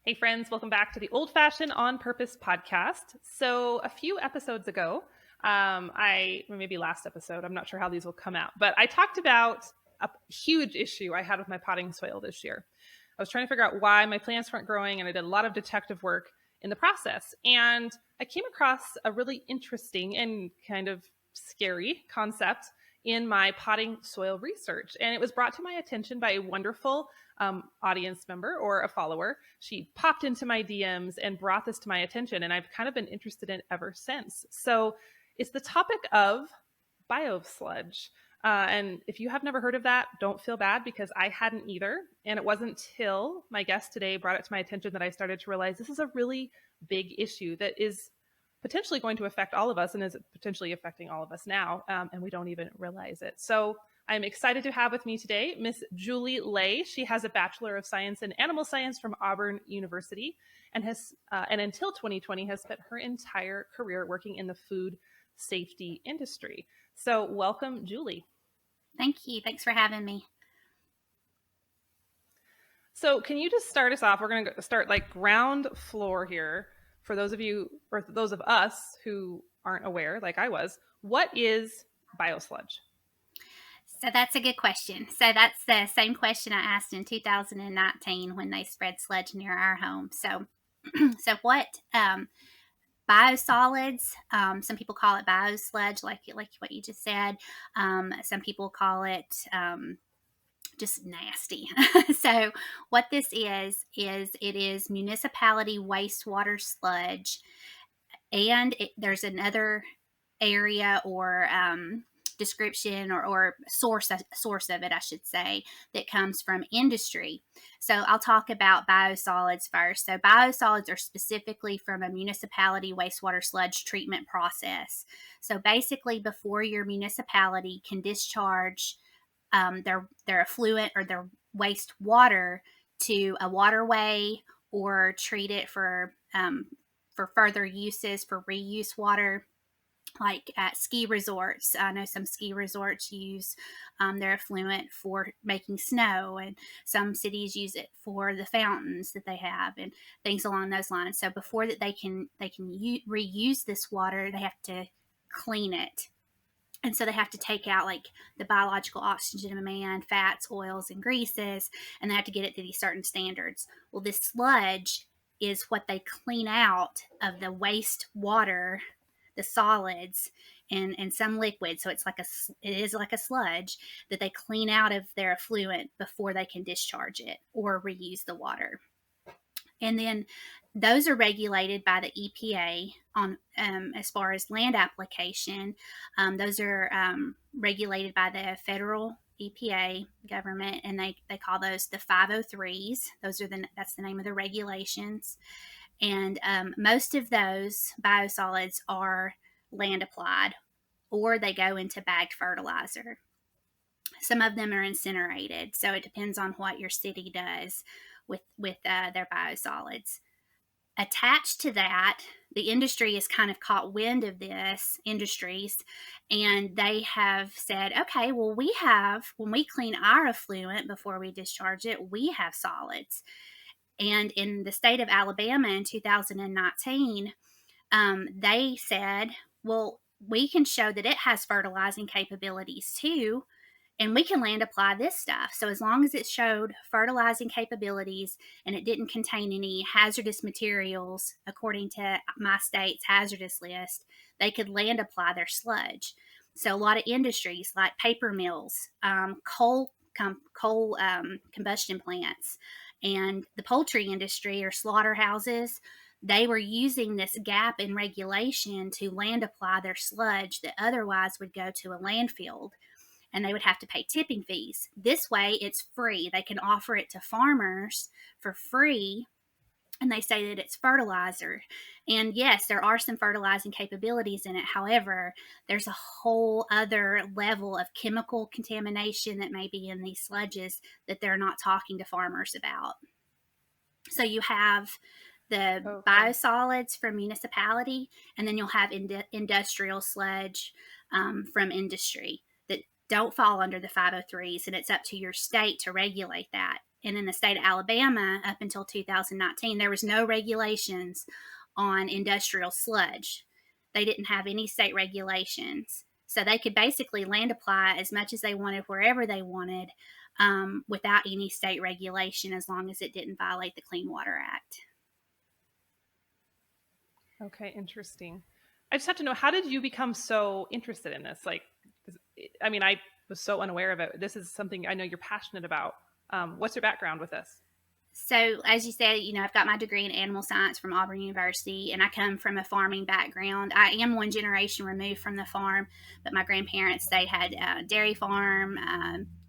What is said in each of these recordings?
Hey friends, welcome back to the Old Fashioned on Purpose podcast. So a few episodes ago, maybe last episode, I'm not sure how these will come out, but I talked about a huge issue I had with my potting soil this year. I was trying to figure out why my plants weren't growing, and I did a lot of detective work in the process. And I came across a really interesting and kind of scary concept in my potting soil research. And it was brought to my attention by a wonderful audience member or a follower. She popped into my DMs and brought this to my attention, and I've kind of been interested in it ever since. So it's the topic of biosludge. And if you have never heard of that, don't feel bad because I hadn't either. And it wasn't till my guest today brought it to my attention that I started to realize this is a really big issue that is potentially going to affect all of us and is potentially affecting all of us now. And we don't even realize it. So I'm excited to have with me today Miss Julie Lay. She has a Bachelor of Science in Animal Science from Auburn University and until 2020 has spent her entire career working in the food safety industry. So welcome, Julie. Thank you. Thanks for having me. So can you just start us off? We're going to start like ground floor here for those of you or those of us who aren't aware, like I was. What is biosludge? So that's a good question. So that's the same question I asked in 2019 when they spread sludge near our home. So what biosolids, some people call it biosludge, like what you just said. Some people call it just nasty. So what this is it is municipality wastewater sludge, and there's another area or description or source of it, I should say, that comes from industry. So I'll talk about biosolids first. So biosolids are specifically from a municipality wastewater sludge treatment process. So basically, before your municipality can discharge their effluent or their wastewater to a waterway or treat it for further uses for reuse water, like at ski resorts. I know some ski resorts use their effluent for making snow, and some cities use it for the fountains that they have and things along those lines. So before that they can reuse this water, they have to clean it. And so they have to take out like the biological oxygen demand, fats, oils, and greases, and they have to get it to these certain standards. Well, this sludge is what they clean out of the waste water, the solids, and some liquid. So it is like a sludge that they clean out of their effluent before they can discharge it or reuse the water. And then those are regulated by the EPA on as far as land application. Those are regulated by the federal EPA government, and they call those the 503s. That's the name of the regulations. And most of those biosolids are land applied, or they go into bagged fertilizer. Some of them are incinerated, so it depends on what your city does with their biosolids. Attached to that, the industry has kind of caught wind of this, industries, and they have said, okay, well, when we clean our effluent before we discharge it, we have solids. And in the state of Alabama in 2019, they said, well, we can show that it has fertilizing capabilities too, and we can land apply this stuff. So as long as it showed fertilizing capabilities and it didn't contain any hazardous materials, according to my state's hazardous list, they could land apply their sludge. So a lot of industries like paper mills, coal combustion plants, and the poultry industry or slaughterhouses, they were using this gap in regulation to land apply their sludge that otherwise would go to a landfill, and they would have to pay tipping fees. This way, it's free. They can offer it to farmers for free, and they say that it's fertilizer. And yes, there are some fertilizing capabilities in it. However, there's a whole other level of chemical contamination that may be in these sludges that they're not talking to farmers about. So you have the biosolids from municipality, and then you'll have industrial sludge from industry that don't fall under the 503s, and it's up to your state to regulate that. And in the state of Alabama, up until 2019, there was no regulations on industrial sludge. They didn't have any state regulations. So they could basically land apply as much as they wanted wherever they wanted, without any state regulation, as long as it didn't violate the Clean Water Act. Okay, interesting. I just have to know, how did you become so interested in this? Like, I mean, I was so unaware of it. This is something I know you're passionate about. What's your background with this? So, as you said, I've got my degree in animal science from Auburn University, and I come from a farming background. I am one generation removed from the farm, but my grandparents, they had a dairy farm,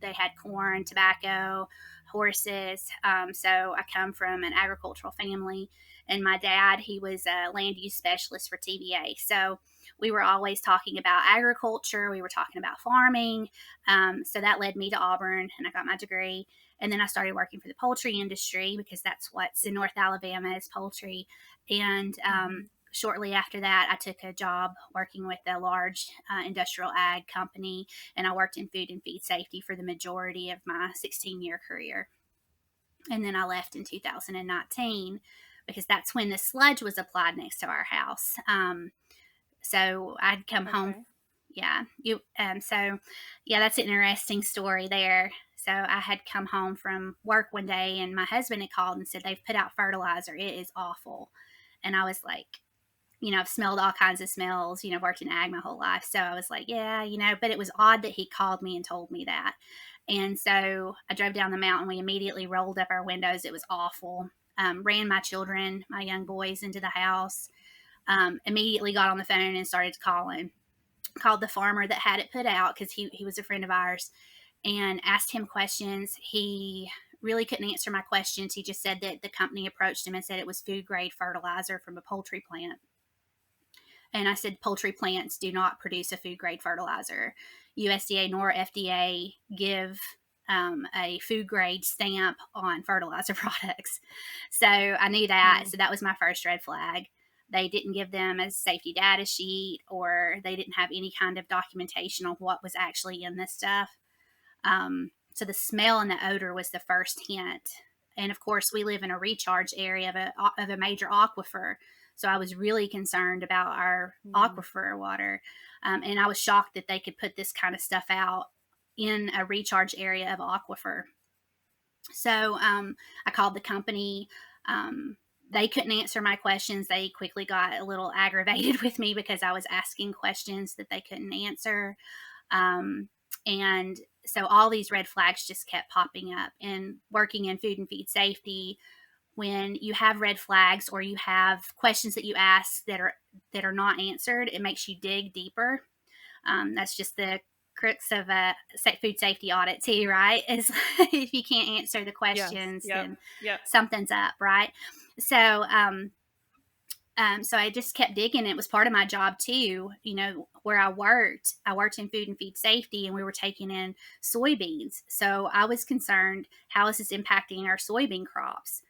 they had corn, tobacco, horses. So, I come from an agricultural family, and my dad, he was a land use specialist for TVA. So, we were always talking about agriculture, we were talking about farming. So, that led me to Auburn, and I got my degree. And then I started working for the poultry industry, because that's what's in North Alabama is poultry. And shortly after that, I took a job working with a large industrial ag company, and I worked in food and feed safety for the majority of my 16-year career. And then I left in 2019, because that's when the sludge was applied next to our house. So I'd come home. Okay. Yeah. That's an interesting story there. So I had come home from work one day, and my husband had called and said, they've put out fertilizer. It is awful. And I was like, I've smelled all kinds of smells, worked in ag my whole life. So I was like, yeah, but it was odd that he called me and told me that. And so I drove down the mountain. We immediately rolled up our windows. It was awful. Ran my children, my young boys, into the house. Immediately got on the phone and started calling. Called the farmer that had it put out, because he was a friend of ours, and asked him questions. He really couldn't answer my questions. He just said that the company approached him and said it was food grade fertilizer from a poultry plant. And I said, poultry plants do not produce a food grade fertilizer. USDA nor FDA give a food grade stamp on fertilizer products. So I knew that. So that was my first red flag. They didn't give them a safety data sheet, or they didn't have any kind of documentation on what was actually in this stuff. So the smell and the odor was the first hint. And of course, we live in a recharge area of a major aquifer. So I was really concerned about our aquifer water. And I was shocked that they could put this kind of stuff out in a recharge area of aquifer. So I called the company. They couldn't answer my questions. They quickly got a little aggravated with me because I was asking questions that they couldn't answer. And so all these red flags just kept popping up. And working in food and feed safety, when you have red flags or you have questions that you ask that are not answered, it makes you dig deeper. That's just the crux of a food safety audit too, right? Is if you can't answer the questions, then something's up, right? So, so I just kept digging. It was part of my job too. Where I worked in food and feed safety, and we were taking in soybeans. So I was concerned, how is this impacting our soybean crops?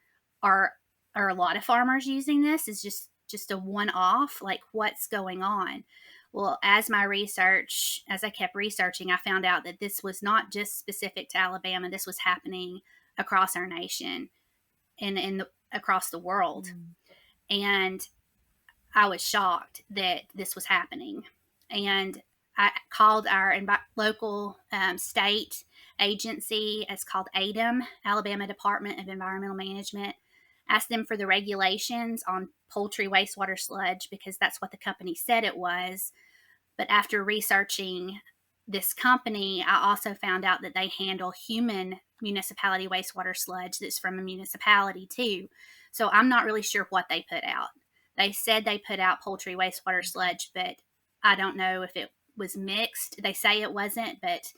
Are a lot of farmers using this? Is just a one-off? Like, what's going on? Well, as I kept researching, I found out that this was not just specific to Alabama. This was happening across our nation and across the world. And I was shocked that this was happening. And I called our local state agency. It's called ADEM, Alabama Department of Environmental Management. Asked them for the regulations on poultry wastewater sludge, because that's what the company said it was. But after researching this company, I also found out that they handle human municipality wastewater sludge that's from a municipality too. So I'm not really sure what they put out. They said they put out poultry wastewater sludge, but I don't know if it was mixed. They say it wasn't, but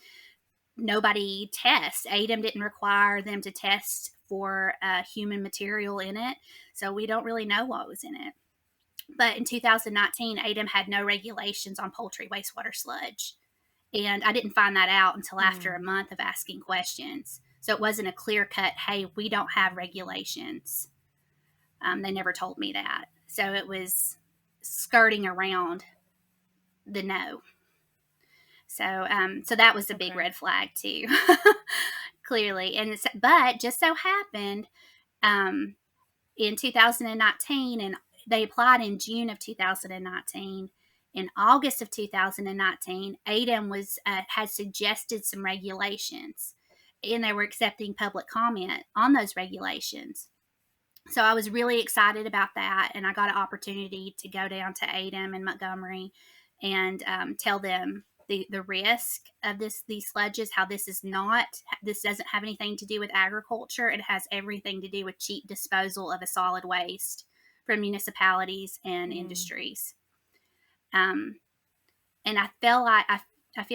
nobody tests. ADEM didn't require them to test for human material in it. So we don't really know what was in it. But in 2019, ADEM had no regulations on poultry wastewater sludge. And I didn't find that out until after a month of asking questions. So it wasn't a clear cut, hey, we don't have regulations. They never told me that. So it was skirting around the no. So that was a big red flag too. clearly. But just so happened, um, in 2019, and they applied in June of 2019. In August of 2019, ADEM had suggested some regulations, and they were accepting public comment on those regulations. So I was really excited about that, and I got an opportunity to go down to ADEM in Montgomery and tell them the risk of these sludges, how this doesn't have anything to do with agriculture. It has everything to do with cheap disposal of a solid waste from municipalities and industries. Um, and I feel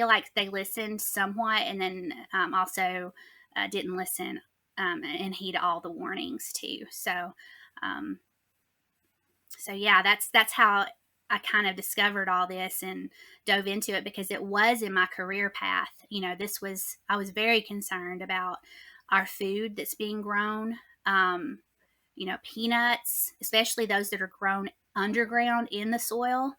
like they listened somewhat, and then also didn't listen and heed all the warnings too. Um, so yeah, that's how I kind of discovered all this and dove into it, because it was in my career path. I was very concerned about our food that's being grown. Peanuts, especially those that are grown underground in the soil.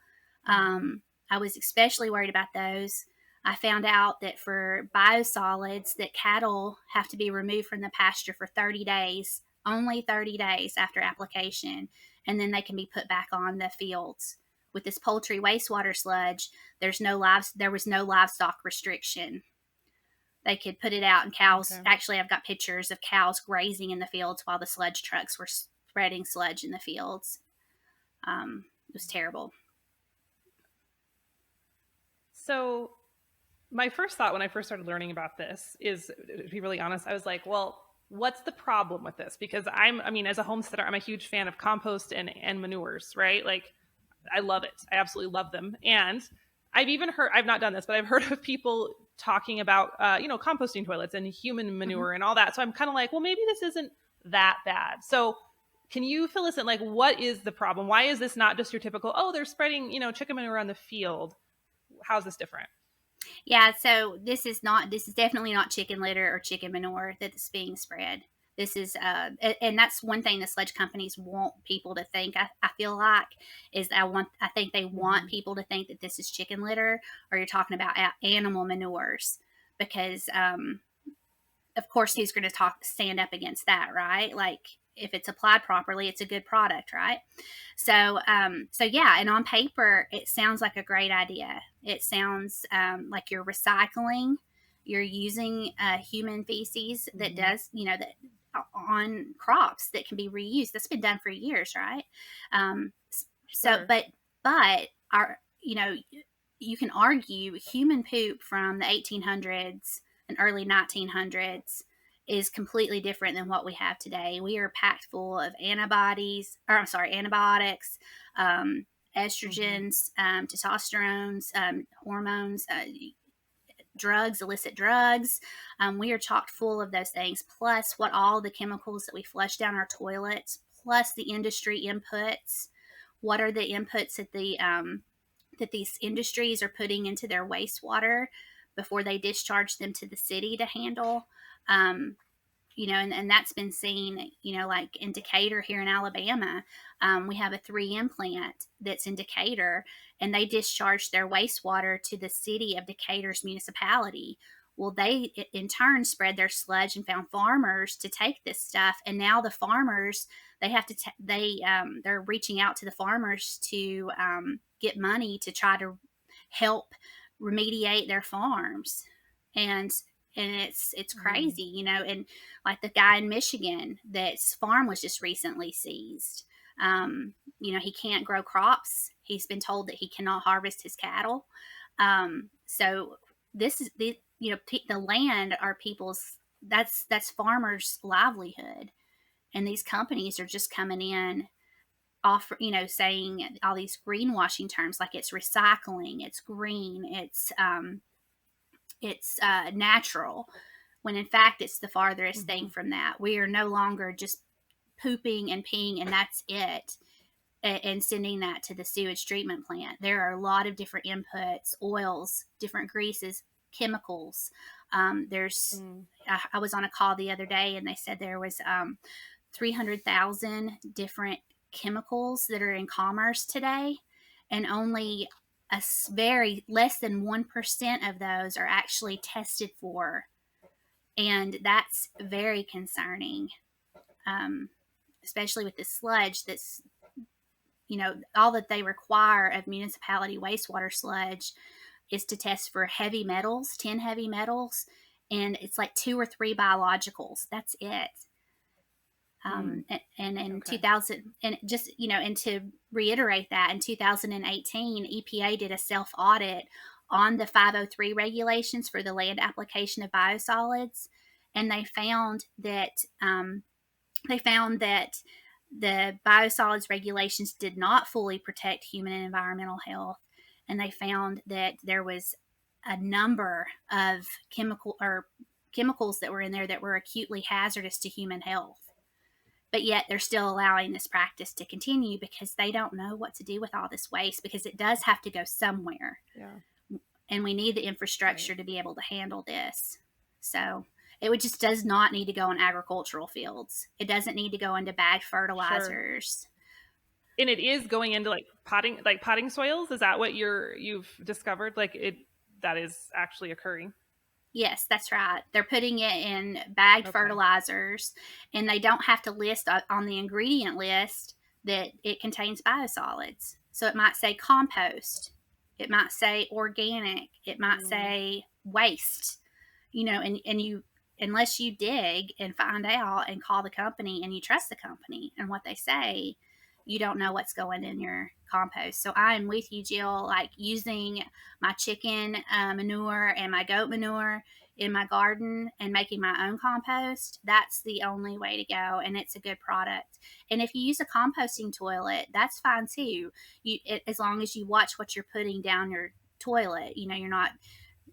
I was especially worried about those. I found out that for biosolids, that cattle have to be removed from the pasture for 30 days, only 30 days after application, and then they can be put back on the fields. With this poultry wastewater sludge, there was no livestock restriction. They could put it out, and cows. Okay. Actually, I've got pictures of cows grazing in the fields while the sludge trucks were spreading sludge in the fields. It was terrible. So my first thought when I first started learning about this is, to be really honest, I was like, well, what's the problem with this? Because as a homesteader, I'm a huge fan of compost and manures, right? Like, I love it. I absolutely love them. And I've not done this, but I've heard of people talking about, composting toilets and human manure and all that. So I'm kind of like, well, maybe this isn't that bad. So can you fill us in? Like, what is the problem? Why is this not just your typical, oh, they're spreading, chicken manure on the field? How's this different? Yeah, so this is definitely not chicken litter or chicken manure that's being spread. This is, and that's one thing the sludge companies want people to think. I feel like I think they want people to think that this is chicken litter, or you're talking about animal manures, because of course, who's going to stand up against that, right? Like, if it's applied properly, it's a good product, right? So yeah, and on paper, it sounds like a great idea. It sounds like you're recycling, you're using human feces that does, that on crops that can be reused. That's been done for years, right? Um, Sure. but our, you can argue human poop from the 1800s and early 1900s is completely different than what we have today. We are packed full of antibiotics, estrogens, testosterones, hormones, drugs, illicit drugs. We are chocked full of those things, plus what all the chemicals that we flush down our toilets, plus the industry inputs. What are the inputs that these industries are putting into their wastewater before they discharge them to the city to handle? And that's been seen, like in Decatur here in Alabama. We have a 3M plant that's in Decatur, and they discharge their wastewater to the city of Decatur's municipality. Well, they in turn spread their sludge and found farmers to take this stuff, and now the farmers, they have to they're reaching out to the farmers to get money to try to help remediate their farms. And it's crazy, and like the guy in Michigan, that's farm was just recently seized. He can't grow crops. He's been told that he cannot harvest his cattle. So this is the land are people's. That's farmers' livelihood, and these companies are just coming in, offer saying all these greenwashing terms, like it's recycling, it's green, it's natural, when in fact it's the farthest thing from that. We are no longer just pooping and peeing and that's it, and sending that to the sewage treatment plant. There are a lot of different inputs, oils, different greases, chemicals. I was on a call the other day, and they said there was 300,000 different chemicals that are in commerce today, and only a very less than 1% of those are actually tested for And that's very concerning, especially with the sludge that's, all that they require of municipality wastewater sludge is to test for heavy metals, 10 heavy metals, and it's like 2 or 3 biologicals. That's it. Mm, And in okay. 2000, and just, and to reiterate that, in 2018, EPA did a self audit on the 503 regulations for the land application of biosolids. And they found that the biosolids regulations did not fully protect human and environmental health. And they found that there was a number of chemicals that were in there that were acutely hazardous to human health. But yet they're still allowing this practice to continue because they don't know what to do with all this waste, because it does have to go somewhere. Yeah. And we need the infrastructure to be able to handle this. So just does not need to go in agricultural fields. It doesn't need to go into bagged Sure. fertilizers. And it is going into potting soils. Is that what you've discovered? Like it that is actually occurring. Yes, that's right. They're putting it in bagged Okay. fertilizers, and they don't have to list on the ingredient list that it contains biosolids. So it might say compost, it might say organic, it might Mm, say waste, and you, unless you dig and find out and call the company and you trust the company and what they say, you don't know what's going in your compost. So I'm with you, Jill, like using my chicken manure and my goat manure in my garden and making my own compost. That's the only way to go, and it's a good product. And if you use a composting toilet, that's fine too. As long as you watch what you're putting down your toilet, you're not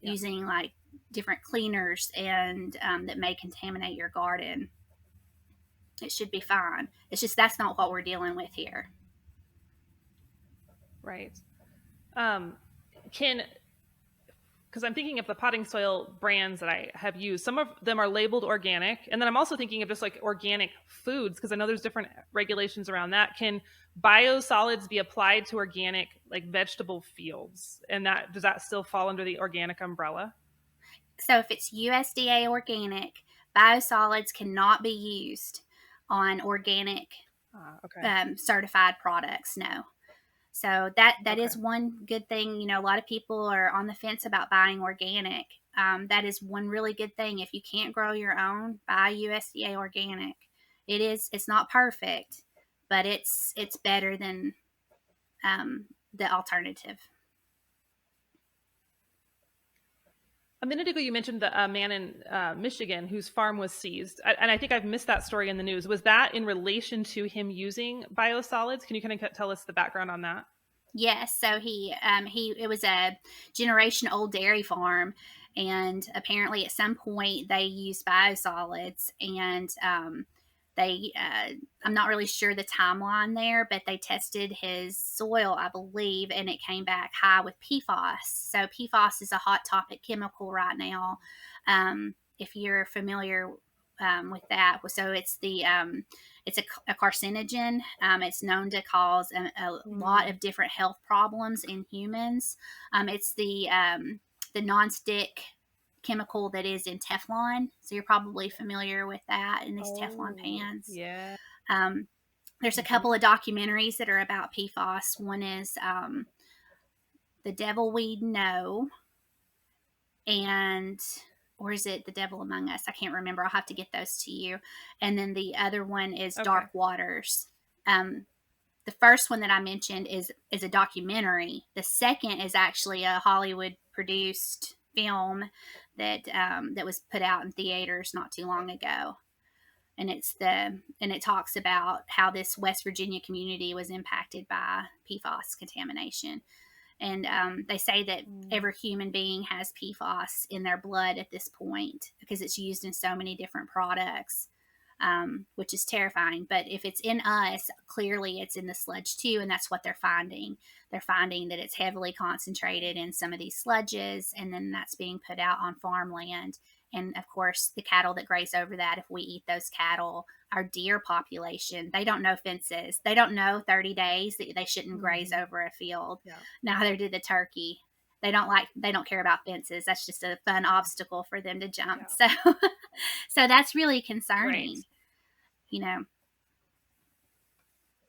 yeah. using like different cleaners and that may contaminate your garden. It should be fine. It's just that's not what we're dealing with here. Right. Um, can because I'm thinking of the potting soil brands that I have used. Some of them are labeled organic, and then I'm also thinking of just like organic foods because I know there's different regulations around that. Can biosolids be applied to organic like vegetable fields, and that does that still fall under the organic umbrella? So if it's USDA organic, biosolids cannot be used on organic Okay. certified products. No. So that Okay. is one good thing. A lot of people are on the fence about buying organic. That is one really good thing. If you can't grow your own, buy USDA organic. It's not perfect, but it's better than the alternative. A minute ago, you mentioned the man in Michigan whose farm was seized, and I think I've missed that story in the news. Was that in relation to him using biosolids? Can you kind of tell us the background on that? Yes, so he it was a generation old dairy farm, and apparently at some point they used biosolids, and they I'm not really sure the timeline there, but they tested his soil, I believe, and it came back high with PFAS. So PFAS is a hot topic chemical right now. If you're familiar with that, so it's a carcinogen. It's known to cause a lot Mm, of different health problems in humans. It's the nonstick chemical that is in Teflon. So you're probably familiar with that in these Teflon oh, pans. yeah. Um, there's a Hmm. couple of documentaries that are about PFAS. One is The Devil We Know, and or is it The Devil Among Us? I can't remember. I'll have to get those to you. And then the other one is Okay. Dark Waters. Um, the first one that I mentioned is a documentary. The second is actually a Hollywood produced film that was put out in theaters not too long ago. And it talks about how this West Virginia community was impacted by PFAS contamination. And they say that Mm, every human being has PFAS in their blood at this point because it's used in so many different products, which is terrifying. But if it's in us, clearly it's in the sludge too, and that's what they're finding. They're finding that it's heavily concentrated in some of these sludges, and then that's being put out on farmland. And of course, the cattle that graze over that, if we eat those cattle, our deer population, they don't know fences. They don't know 30 days that they shouldn't graze mhm. over a field. Yeah. Neither did the turkey. They don't care about fences. That's just a fun obstacle for them to jump. Yeah. So so that's really Right. concerning, you know.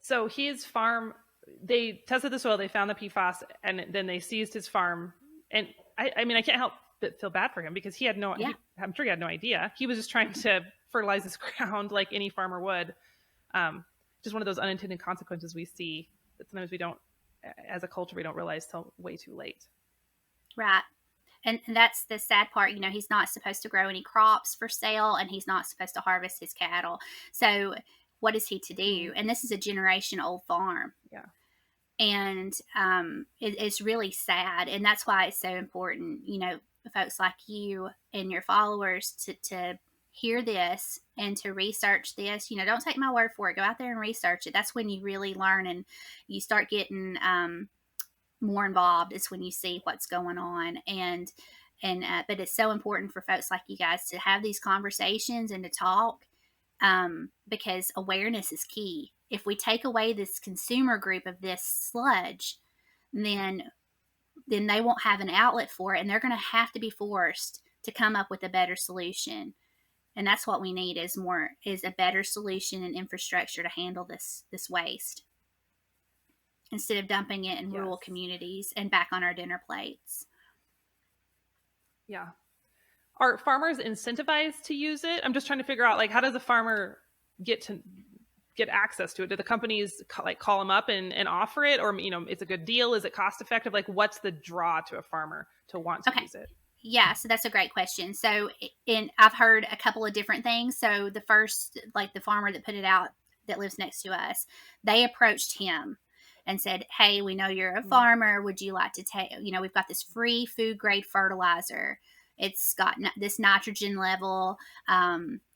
So his farm, they tested the soil, they found the PFAS, and then they seized his farm. And I mean, I can't help but feel bad for him because he had no, Yeah. I'm sure he had no idea. He was just trying to fertilize his ground like any farmer would. Just one of those unintended consequences we see that sometimes we don't, as a culture, we don't realize till way too late. Right. And that's the sad part, you know, he's not supposed to grow any crops for sale and he's not supposed to harvest his cattle. So what is he to Mm, do? And this is a generation old farm. yeah. And it's really sad. And that's why it's so important, you know, folks like you and your followers to hear this and to research this. You know, don't take my word for it. Go out there and research it. That's when you really learn and you start getting more involved. Is when you see what's going on. And but it's so important for folks like you guys to have these conversations and to talk, because awareness is key. If we take away this consumer group of this sludge, then they won't have an outlet for it, and they're going to have to be forced to come up with a better solution. And that's what we need is a better solution and infrastructure to handle this waste instead of dumping it in Yes. rural communities and back on our dinner plates. Yeah. Are farmers incentivized to use it? I'm just trying to figure out, like, how does a farmer get access to it? Do the companies like call them up and offer it, or it's a good deal? Is it cost effective? Like, what's the draw to a farmer to want to Okay. use it? Yeah, so that's a great question. So, I've heard a couple of different things. So, the first, like the farmer that put it out that lives next to us, they approached him and said, "Hey, we know you're a Mm. farmer. Would you like to take? You know, we've got this free food grade fertilizer. It's got this nitrogen level.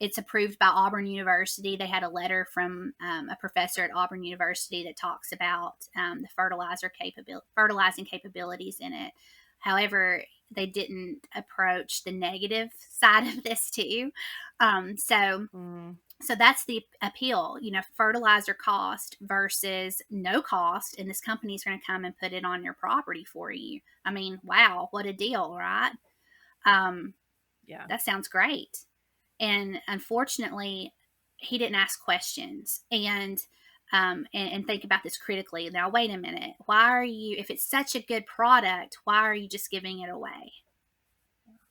It's approved by Auburn University. They had a letter from a professor at Auburn University that talks about the fertilizing capabilities in it. However, they didn't approach the negative side of this too. So Mm. so that's the appeal, you know, fertilizer cost versus no cost, and this company's going to come and put it on your property for you. I mean, wow, what a deal, right? Um, Yeah. that sounds great. And unfortunately, he didn't ask questions and think about this critically. Now, wait a minute. Why are you, if it's such a good product, why are you just giving it away?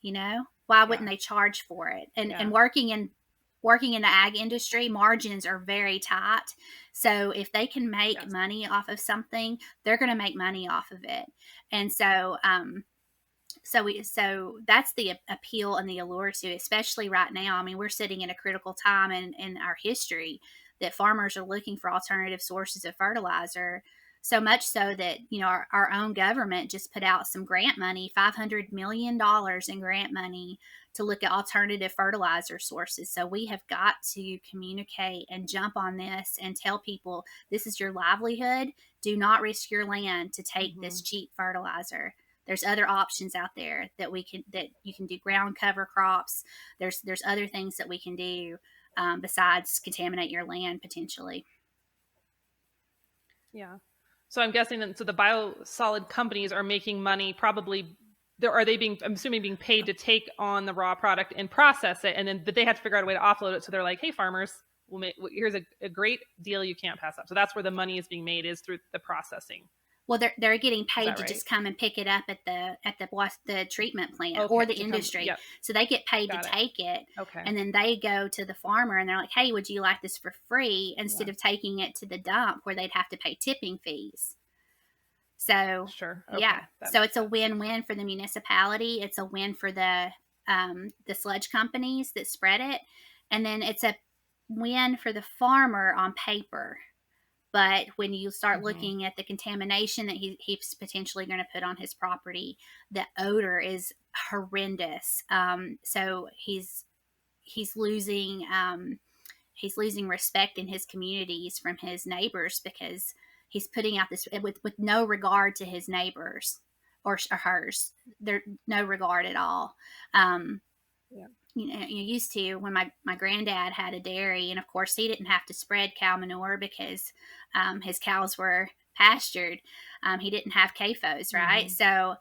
You know, why Yeah. wouldn't they charge for it? And Yeah. working in the ag industry, margins are very tight. So if they can make Yes. money off of something, they're going to make money off of it. And so that's the appeal and the allure to it, especially right now. I mean, we're sitting in a critical time in our history that farmers are looking for alternative sources of fertilizer. So much so that, you know, our own government just put out some grant money, $500 million in grant money to look at alternative fertilizer sources. So we have got to communicate and jump on this and tell people this is your livelihood. Do not risk your land to take Mm-hmm. this cheap fertilizer. There's other options out there that you can do ground cover crops. There's other things that we can do besides contaminate your land potentially. Yeah. So I'm guessing that the biosolid companies are making money probably. Are they being? I'm assuming being paid to take on the raw product and process it, and then but they have to figure out a way to offload it. So they're like, "Hey, farmers, here's a great deal you can't pass up." So that's where the money is being made, is through the processing. Well, they're getting Is paid that to right? just come and pick it up at the treatment plant or Okay. the To come. industry. Yep. So they get paid to Got it. take it, Okay. and then they go to the farmer and they're like, "Hey, would you like this for free?" Instead Yeah. of taking it to the dump where they'd have to pay tipping fees. So Sure. yeah, Okay. That so makes it's a sense. win-win for the municipality. It's a win for the sludge companies that spread it, and then it's a win for the farmer on paper. But when you start Mm-hmm. looking at the contamination that he's potentially going to put on his property, the odor is horrendous. So he's losing he's losing respect in his communities from his neighbors because he's putting out this with no regard to his neighbors or hers. There no regard at all. Um, Yeah. you know, you used to when my granddad had a dairy, and of course he didn't have to spread cow manure because his cows were pastured. He didn't have CAFOs, right? Mm-hmm. So,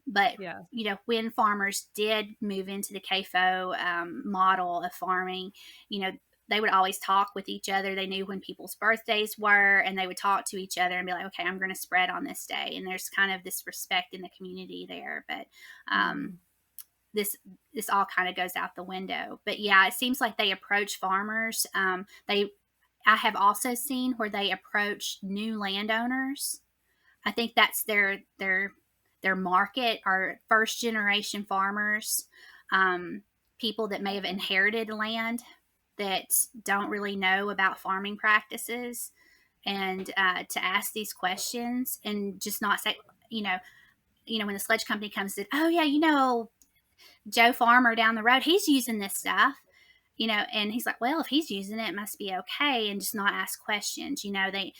but Yeah. when farmers did move into the CAFO model of farming, you know, they would always talk with each other. They knew when people's birthdays were, and they would talk to each other and be like, okay, I'm going to spread on this day. And there's kind of this respect in the community there. But Mm-hmm. this this all kind of goes out the window. But yeah, it seems like they approach farmers. I have also seen where they approach new landowners. I think that's their market are first generation farmers, um, people that may have Okay. inherited land that don't really know about farming practices, and to ask these questions and just not say, you know, when the sledge company comes in, oh yeah, Joe Farmer down the road, he's using this stuff, and he's like, well, if he's using it, it must be okay, and just not ask questions. They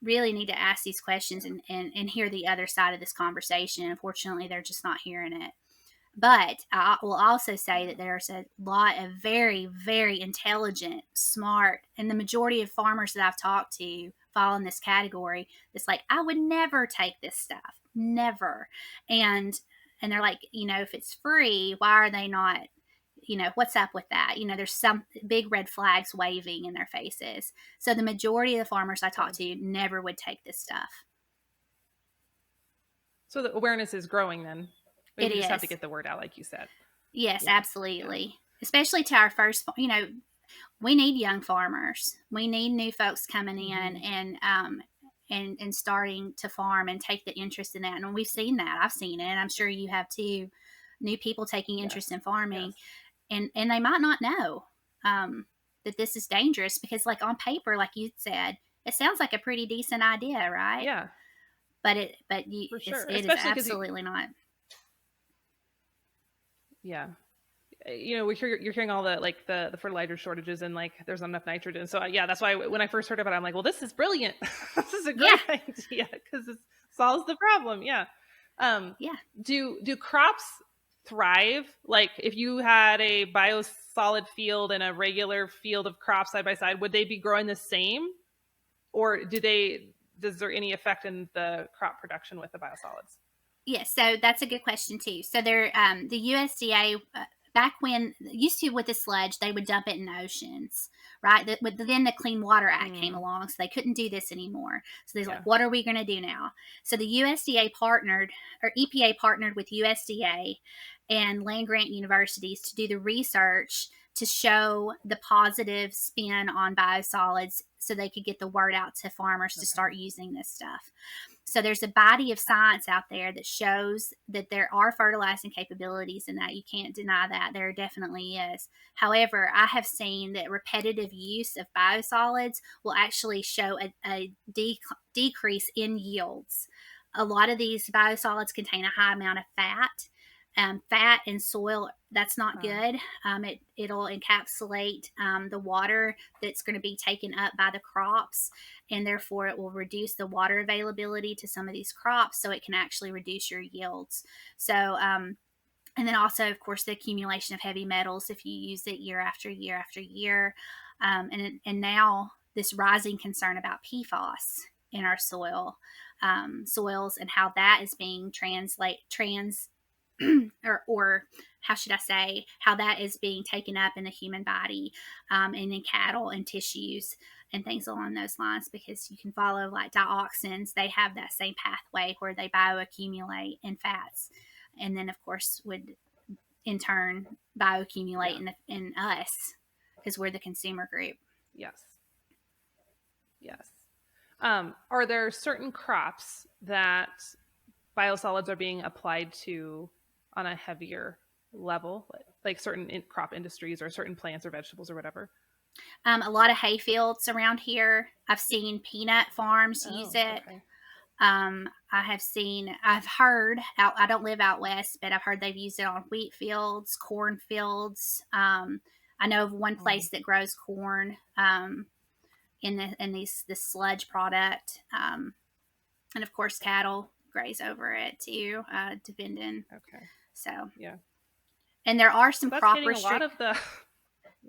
really need to ask these questions and hear the other side of this conversation. Unfortunately, they're just not hearing it. But I will also say that there's a lot of very, very intelligent, smart, and the majority of farmers that I've talked to fall in this category. It's like, I would never take this stuff, never. And they're like, if it's free, why are they not? What's up with that? There's some big red flags waving in their faces. So the majority of the farmers I talk Good. to never would take this stuff. So the awareness is growing then. It We just have to is. get the word out, like you said. Yes, Yeah. Yeah. absolutely. Especially to our first, we need young farmers. We need new folks coming in Mm-hmm. and starting to farm and take the interest in that. And we've seen that. I've seen it. And I'm sure you have too. New people taking interest Yes. in farming, Yes. and they might not know that this is dangerous, because, like, on paper, like you said, it sounds like a pretty decent idea, right? Yeah, for sure. it is Especially because absolutely not. yeah, you're hearing all the like the fertilizer shortages and like there's not enough nitrogen. So yeah, that's why when I first heard about it, I'm like, well, this is brilliant. This is a Yeah, great idea because it solves the problem. Yeah. Um, yeah. do crops thrive like if you had a biosolid field and a regular field of crops side by side? Would they be growing the same, or does there any effect in the crop production with the biosolids? Yes, so that's a good question too. So the USDA, back when used to, with the sludge, they would dump it in the oceans, right? Then the Clean Water Act came Mm, along, so they couldn't do this anymore. So they're like, yeah. what are we going to do now? So the USDA partnered, or EPA partnered with USDA and land grant universities to do the research to show the positive spin on biosolids, so they could get the word out to farmers to Okay. start using this stuff. So there's a body of science out there that shows that there are fertilizing capabilities in that. You can't deny that. There definitely is. However, I have seen that repetitive use of biosolids will actually show a decrease in yields. A lot of these biosolids contain a high amount of fat. Fat in soil, that's not Uh, good. It'll encapsulate the water that's going to be taken up by the crops, and therefore it will reduce the water availability to some of these crops, so it can actually reduce your yields. So and then also, of course, the accumulation of heavy metals if you use it year after year after year. And now this rising concern about PFAS in our soils, and how that is being or how should I say, how that is being taken up in the human body, and in cattle and tissues and things along those lines, because you can follow, like, dioxins, they have that same pathway where they bioaccumulate in fats, and then of course would in turn bioaccumulate yeah. in us, because we're the consumer group. Yes. Yes. Are there certain crops that biosolids are being applied to on a heavier level, like certain crop industries or certain plants or vegetables or whatever? A lot of hay fields around here. I've seen peanut farms use Oh, it. okay. I've heard out, I don't live out west, but I've heard they've used it on wheat fields, corn fields. I know of one Mm, place that grows corn, this sludge product. And of course, cattle graze over it too, depending. okay. So, Yeah. and there are So some that's crop hitting a lot restrict. of the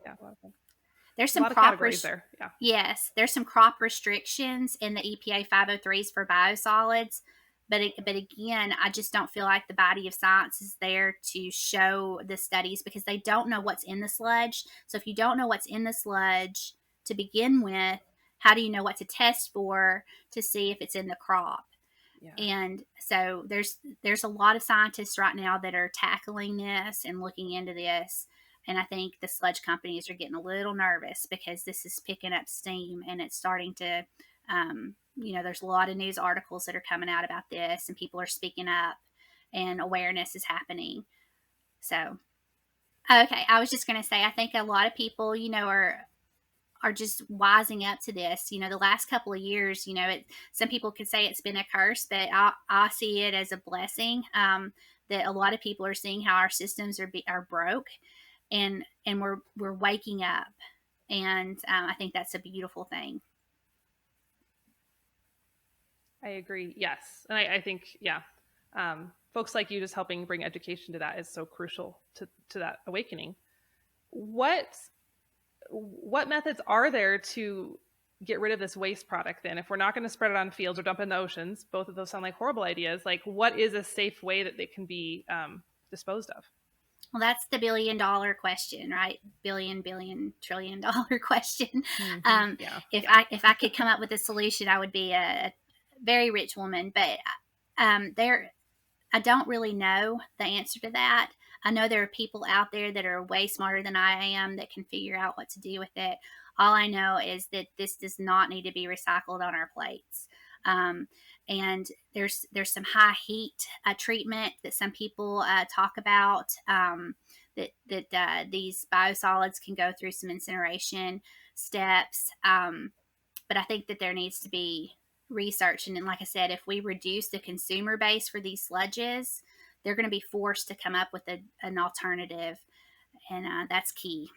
yeah. A lot of them. There's A some lot of categories there. Yeah. yes, there's some crop restrictions in the EPA 503s for biosolids, but again, I just don't feel like the body of science is there to show the studies because they don't know what's in the sludge. So if you don't know what's in the sludge to begin with, how do you know what to test for to see if it's in the crop? Yeah. And so there's a lot of scientists right now that are tackling this and looking into this. And I think the sludge companies are getting a little nervous because this is picking up steam and it's starting to, there's a lot of news articles that are coming out about this and people are speaking up and awareness is happening. So, okay, I was just going to say, I think a lot of people, are just wising up to this. The last couple of years, some people could say it's been a curse, but I see it as a blessing. That a lot of people are seeing how our systems are broke, and we're waking up, and I think that's a beautiful thing. I agree. Yes. And I think, yeah, folks like you just helping bring education to that is so crucial to that awakening. What methods are there to get rid of this waste product then? If we're not going to spread it on fields or dump it in the oceans, both of those sound like horrible ideas. Like, what is a safe way that they can be disposed of? Well, that's the $1 billion question, right? Billion, $1 trillion question. Mm-hmm. Yeah. If I could come up with a solution, I would be a very rich woman. But there, I don't really know the answer to that. I know there are people out there that are way smarter than I am that can figure out what to do with it. All I know is that this does not need to be recycled on our plates. Um, and there's some high heat treatment that some people talk about, that these biosolids can go through some incineration steps. But I think that there needs to be research. And then, like I said, if we reduce the consumer base for these sludges, they're going to be forced to come up with an alternative. And that's key.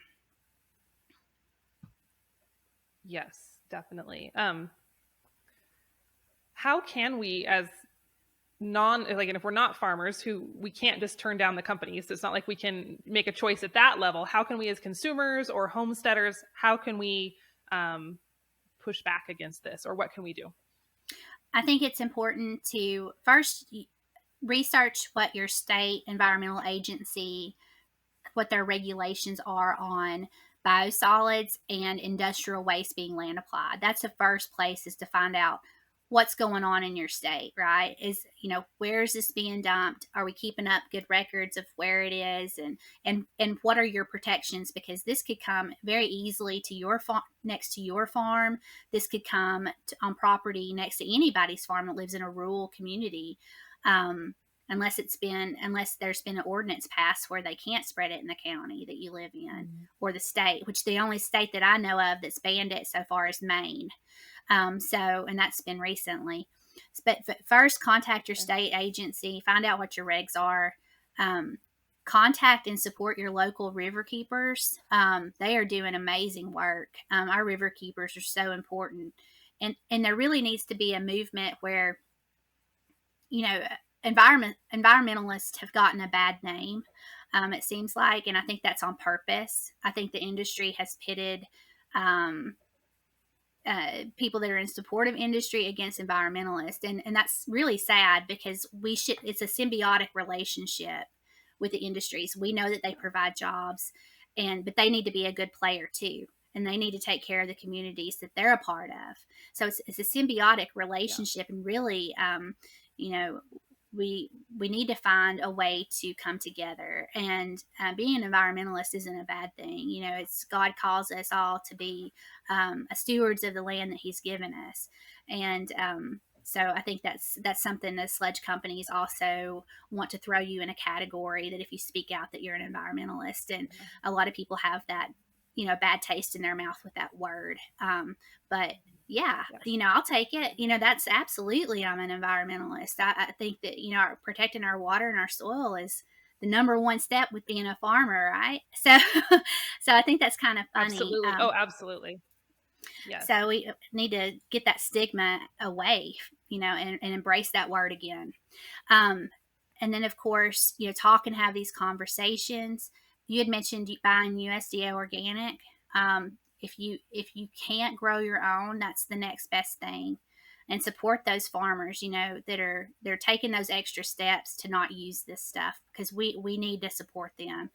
Yes, definitely. How can we, as and if we're not farmers who we can't just turn down the companies, so it's not like we can make a choice at that level. How can we, as consumers or homesteaders, how can we push back against this, or what can we do? I think it's important to first research what your state environmental agency, what their regulations are on biosolids and industrial waste being land applied. That's the first place, is to find out what's going on in your state, right? Where is this being dumped? Are we keeping up good records of where it is, and what are your protections? Because this could come very easily to your next to your farm. This could come on property next to anybody's farm that lives in a rural community. Unless there's been an ordinance passed where they can't spread it in the county that you live in, Mm-hmm. or the state, which the only state that I know of that's banned it so far is Maine. And that's been recently. But first, contact your state agency, find out what your regs are. Contact and support your local river keepers. They are doing amazing work. Our river keepers are so important, and there really needs to be a movement where, you know, environmentalists have gotten a bad name. It seems like, and I think that's on purpose. I think the industry has pitted um, people that are in support of industry against environmentalists, and that's really sad because it's a symbiotic relationship with the industries. We know that they provide jobs, but they need to be a good player too, and they need to take care of the communities that they're a part of. So it's a symbiotic relationship, and really, you know, we need to find a way to come together. And being an environmentalist isn't a bad thing. It's God calls us all to be stewards of the land that He's given us, and so I think that's something that sludge companies also want to throw you in a category that if you speak out that you're an environmentalist, and a lot of people have that bad taste in their mouth with that word. But yeah, I'll take it. That's absolutely, I'm an environmentalist. I think that, protecting our water and our soil is the number one step with being a farmer, right? So I think that's kind of funny. Absolutely. Oh, absolutely. Yes. So we need to get that stigma away, and embrace that word again. And then, of course, talk and have these conversations. You had mentioned buying USDA organic. if you can't grow your own, that's the next best thing. And support those farmers, they're taking those extra steps to not use this stuff, because we need to support them.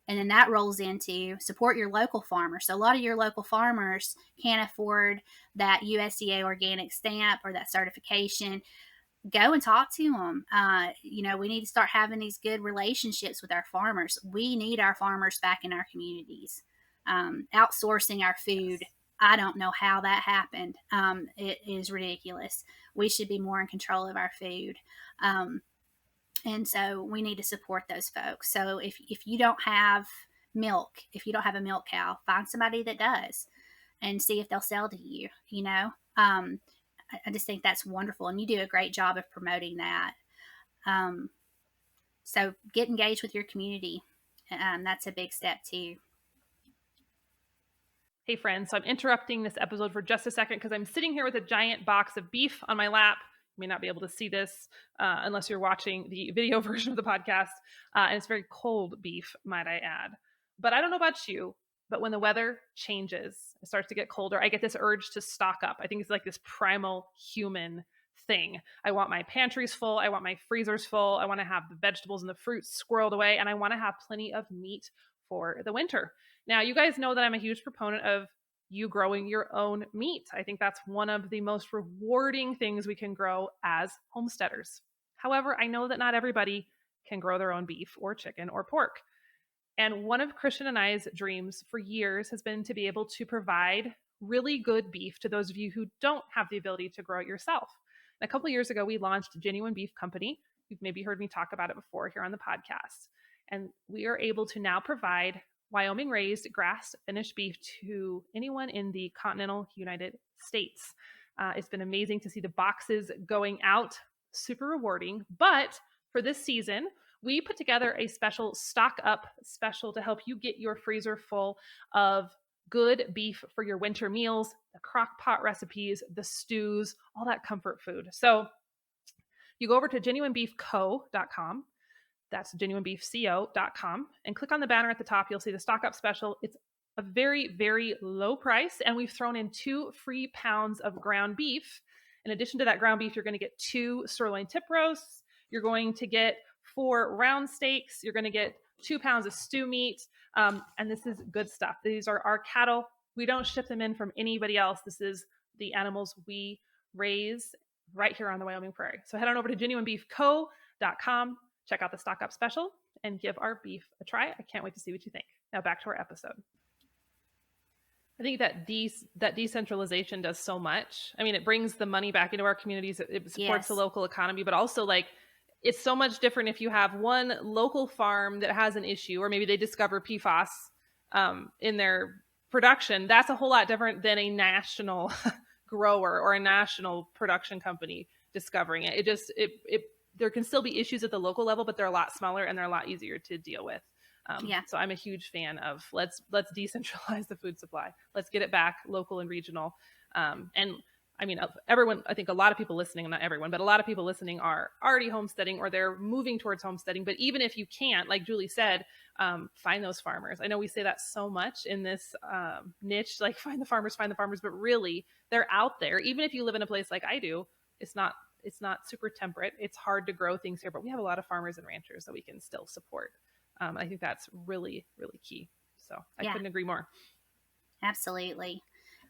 And then that rolls into support your local farmers. So a lot of your local farmers can't afford that USDA organic stamp or that certification. Go and talk to them. We need to start having these good relationships with our farmers. We need our farmers back in our communities. Outsourcing our food, I don't know how that happened. It is ridiculous. We should be more in control of our food. And so we need to support those folks. So if you don't have milk, if you don't have a milk cow, find somebody that does and see if they'll sell to you, I just think that's wonderful. And you do a great job of promoting that. So get engaged with your community. That's a big step too. Hey friends, so I'm interrupting this episode for just a second because I'm sitting here with a giant box of beef on my lap. You may not be able to see this unless you're watching the video version of the podcast. And it's very cold beef, might I add. But I don't know about you, but when the weather changes, it starts to get colder, I get this urge to stock up. I think it's like this primal human thing. I want my pantries full. I want my freezers full. I want to have the vegetables and the fruits squirreled away. And I want to have plenty of meat for the winter. Now, you guys know that I'm a huge proponent of you growing your own meat. I think that's one of the most rewarding things we can grow as homesteaders. However, I know that not everybody can grow their own beef or chicken or pork. And one of Christian and I's dreams for years has been to be able to provide really good beef to those of you who don't have the ability to grow it yourself. And a couple of years ago, we launched Genuine Beef Company. You've maybe heard me talk about it before here on the podcast. And we are able to now provide Wyoming raised grass finished beef to anyone in the continental United States. It's been amazing to see the boxes going out, super rewarding. But for this season, we put together a special stock up special to help you get your freezer full of good beef for your winter meals, the crock pot recipes, the stews, all that comfort food. So you go over to genuinebeefco.com. That's genuinebeefco.com, and click on the banner at the top. You'll see the stock up special. It's a very, very low price, and we've thrown in 2 free pounds of ground beef. In addition to that ground beef, you're going to get 2 sirloin tip roasts. You're going to get 4 round steaks. You're going to get 2 pounds of stew meat. And this is good stuff. These are our cattle. We don't ship them in from anybody else. This is the animals we raise right here on the Wyoming prairie. So head on over to genuinebeefco.com. Check out the stock up special and give our beef a try. I can't wait to see what you think. Now back to our episode. I think that decentralization does so much. I mean, it brings the money back into our communities. It supports the local economy, but also it's so much different if you have one local farm that has an issue, or maybe they discover PFAS in their production. That's a whole lot different than a national grower or a national production company discovering it. There can still be issues at the local level, but they're a lot smaller and they're a lot easier to deal with. So I'm a huge fan of let's decentralize the food supply. Let's get it back local and regional. And I mean, everyone, I think a lot of people listening, not everyone, but a lot of people listening are already homesteading or they're moving towards homesteading. But even if you can't, like Julie said, find those farmers. I know we say that so much in this niche, like find the farmers, but really they're out there. Even if you live in a place like I do, it's not super temperate. It's hard to grow things here, but we have a lot of farmers and ranchers that we can still support. I think that's really, really key. So I couldn't agree more. Absolutely.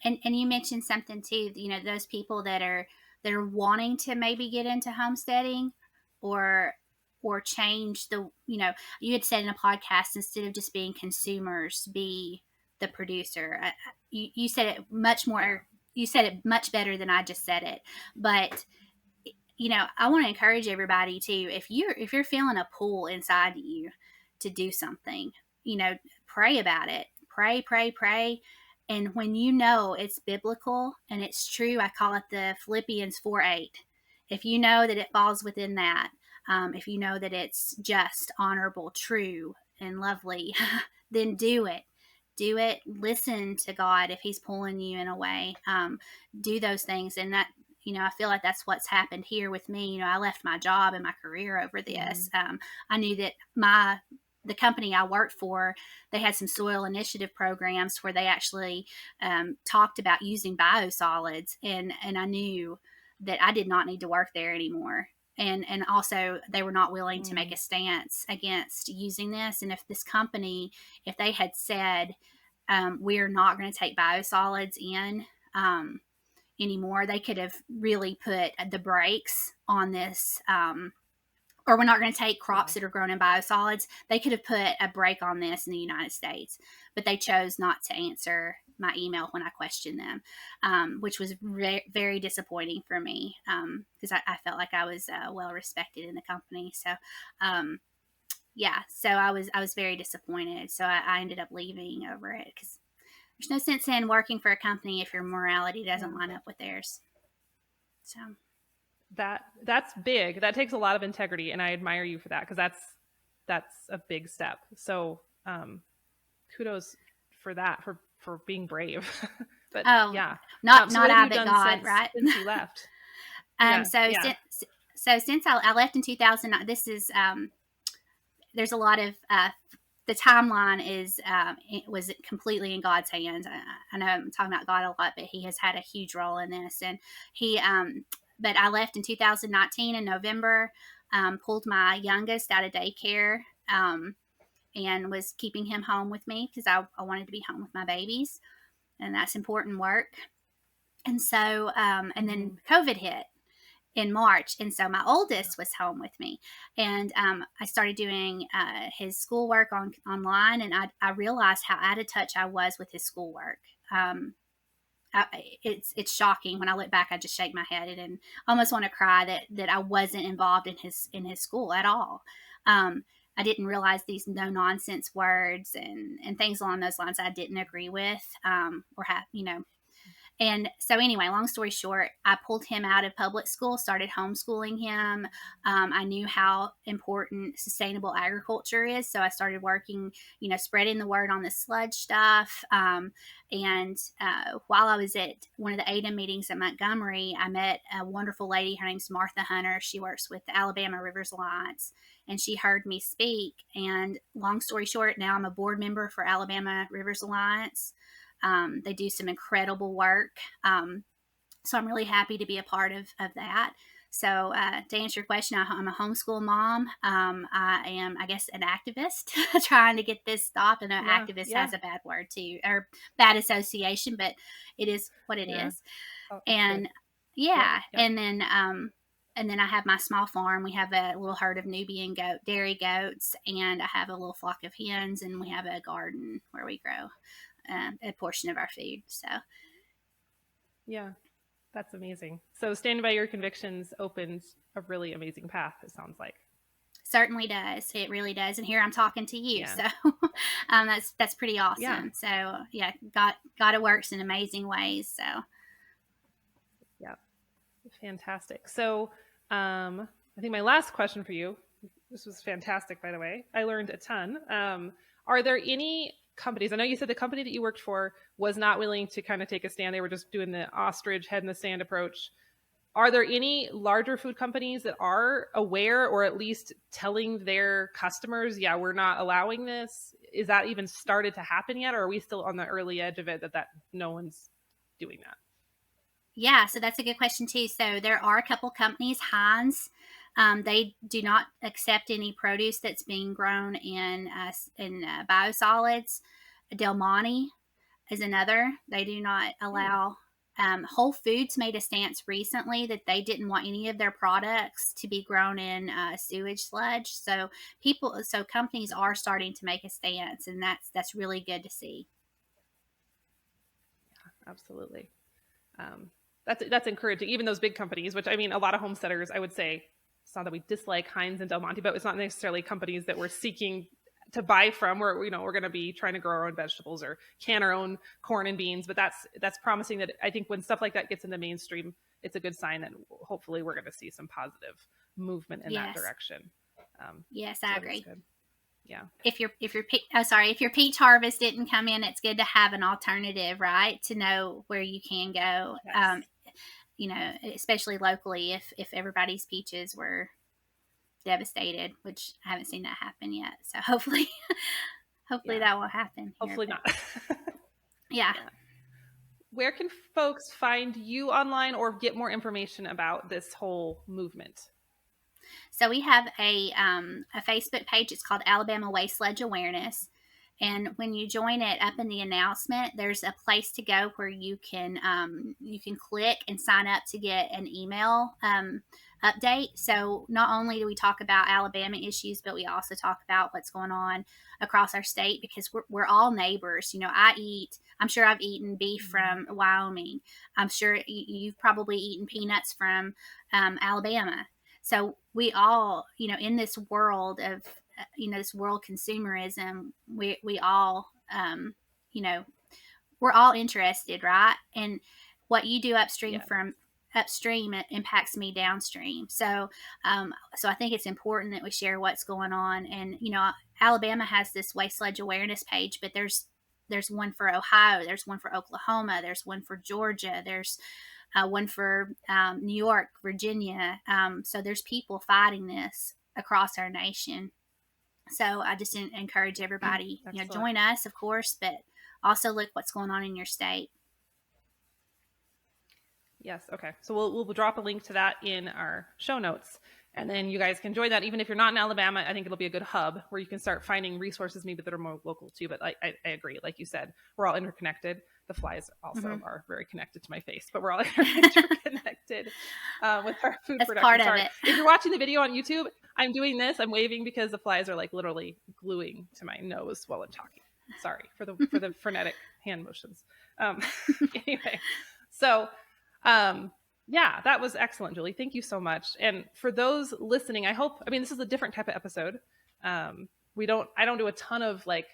And you mentioned something too, those people that are wanting to maybe get into homesteading or change you had said in a podcast, instead of just being consumers, be the producer. You said it much more, you said it much better than I just said it. But I want to encourage everybody to, if you're feeling a pull inside you to do something, pray about it. Pray. And when it's biblical and it's true, I call it the Philippians 4:8. If you know that it falls within that, if you know that it's just, honorable, true, and lovely, then do it. Do it. Listen to God if He's pulling you in a way. Do those things. And that, I feel like that's what's happened here with me. I left my job and my career over this. I knew that my the company I worked for, they had some soil initiative programs where they actually talked about using biosolids, and I knew that I did not need to work there anymore. And also they were not willing to make a stance against using this. And if this company, if they had said, we're not going to take biosolids in anymore, they could have really put the brakes on this. Or we're not going to take crops that are grown in biosolids. They could have put a brake on this in the United States, but they chose not to answer my email when I questioned them, which was very disappointing for me, because I felt like I was well respected in the company. So, so I was very disappointed. So I ended up leaving over it, because there's no sense in working for a company if your morality doesn't line up with theirs. So. That's big. That takes a lot of integrity, and I admire you for that, because that's a big step. So kudos for that, for being brave. But not so I, but God, right? Since you left. Since I left in 2009, this is there's a lot of the timeline is it was completely in God's hands. I know I'm talking about God a lot, but He has had a huge role in this, and He. But I left in 2019 in November, pulled my youngest out of daycare, and was keeping him home with me because I wanted to be home with my babies, and that's important work. And so, and then COVID hit in March, and so my oldest was home with me, and I started doing his schoolwork online, and I realized how out of touch I was with his schoolwork. It's shocking. When I look back, I just shake my head and almost want to cry that I wasn't involved in his school at all. I didn't realize these no nonsense words and things along those lines I didn't agree with, or have, And so anyway, long story short, I pulled him out of public school, started homeschooling him. I knew how important sustainable agriculture is. So I started working, spreading the word on the sludge stuff. And while I was at one of the ADEM meetings at Montgomery, I met a wonderful lady. Her name's Martha Hunter. She works with the Alabama Rivers Alliance. And she heard me speak. And long story short, now I'm a board member for Alabama Rivers Alliance. They do some incredible work. So I'm really happy to be a part of that. So to answer your question, I'm a homeschool mom. I am, I guess, an activist trying to get this stopped. I know activist has a bad word too, or bad association, but it is what it is. Oh, and and then I have my small farm. We have a little herd of Nubian dairy goats, and I have a little flock of hens, and we have a garden where we grow a portion of our food. So that's amazing. So standing by your convictions opens a really amazing path, it sounds like. Certainly does. It really does. And here I'm talking to you. So that's pretty awesome. So God works in amazing ways. So fantastic. So I think my last question for you, this was fantastic, by the way. I learned a ton. Are there any companies, I know you said the company that you worked for was not willing to kind of take a stand. They were just doing the ostrich head in the sand approach. Are there any larger food companies that are aware, or at least telling their customers, we're not allowing this? Is that even started to happen yet? Or are we still on the early edge of it that no one's doing that? Yeah, so that's a good question too. So there are a couple companies. Heinz, they do not accept any produce that's being grown in biosolids. Del Monte is another. They do not allow. Whole Foods made a stance recently that they didn't want any of their products to be grown in sewage sludge. So companies are starting to make a stance, and that's really good to see. Yeah, absolutely. That's encouraging. Even those big companies, which, I mean, a lot of homesteaders, I would say, it's not that we dislike Heinz and Del Monte, but it's not necessarily companies that we're seeking to buy from. We're going to be trying to grow our own vegetables or can our own corn and beans. But that's promising. That I think when stuff like that gets in the mainstream, it's a good sign that hopefully we're going to see some positive movement in that direction. Yes, I agree. Yeah. If your peach harvest didn't come in, it's good to have an alternative, right? To know where you can go. Yes. Especially locally, if everybody's peaches were devastated, which I haven't seen that happen yet. So hopefully, hopefully Yeah. that will happen here. Hopefully But not. yeah. Yeah. Where can folks find you online or get more information about this whole movement? So we have a Facebook page. It's called Alabama Waste Sludge Awareness. And when you join it, up in the announcement, there's a place to go where you can click and sign up to get an email update. So not only do we talk about Alabama issues, but we also talk about what's going on across our state, because we're all neighbors. You know, I'm sure I've eaten beef from Wyoming. I'm sure you've probably eaten peanuts from Alabama. So we all, you know, in this world of, this world consumerism, we all, you know, we're all interested, right? And what you do Yes. upstream, it impacts me downstream. So I think it's important that we share what's going on. And Alabama has this waste sludge awareness page, but there's one for Ohio, there's one for Oklahoma, there's one for Georgia, there's one for New York, Virginia. So there's people fighting this across our nation. So I just encourage everybody, Excellent. join us, of course, but also look what's going on in your state. Yes. Okay. So we'll drop a link to that in our show notes. And then you guys can join that. Even if you're not in Alabama, I think it'll be a good hub where you can start finding resources maybe that are more local too. But I agree. Like you said, we're all interconnected. The flies also are very connected to my face, but we're all interconnected with our food That's production. part of Sorry. it. If you're watching the video on YouTube, I'm doing this. I'm waving because the flies are like literally gluing to my nose while I'm talking. Sorry for the frenetic hand motions. Anyway, so yeah, that was excellent, Julie. Thank you so much. And for those listening, this is a different type of episode. I don't do a ton of like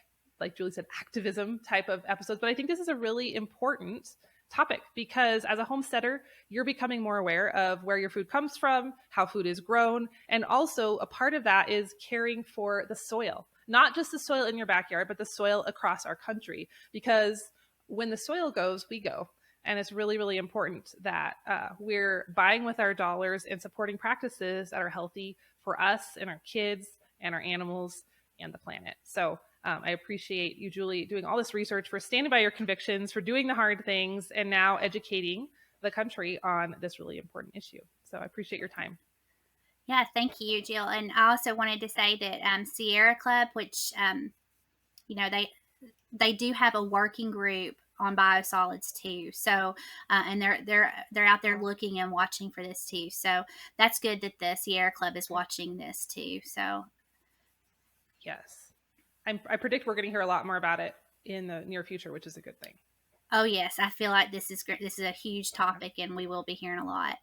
Julie said, activism type of episodes, but I think this is a really important topic because as a homesteader, you're becoming more aware of where your food comes from, how food is grown. And also a part of that is caring for the soil, not just the soil in your backyard, but the soil across our country, because when the soil goes, we go. And it's really, really important that we're buying with our dollars and supporting practices that are healthy for us and our kids and our animals and the planet. So I appreciate you, Julie, doing all this research, for standing by your convictions, for doing the hard things, and now educating the country on this really important issue. So I appreciate your time. Yeah, thank you, Jill. And I also wanted to say that Sierra Club, which they do have a working group on biosolids too. So and they're out there looking and watching for this too. So that's good that the Sierra Club is watching this too. So yes, I predict we're going to hear a lot more about it in the near future, which is a good thing. Oh yes, I feel like this is great. This is a huge topic, and we will be hearing a lot.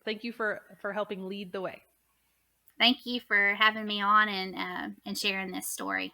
Thank you for helping lead the way. Thank you for having me on and sharing this story.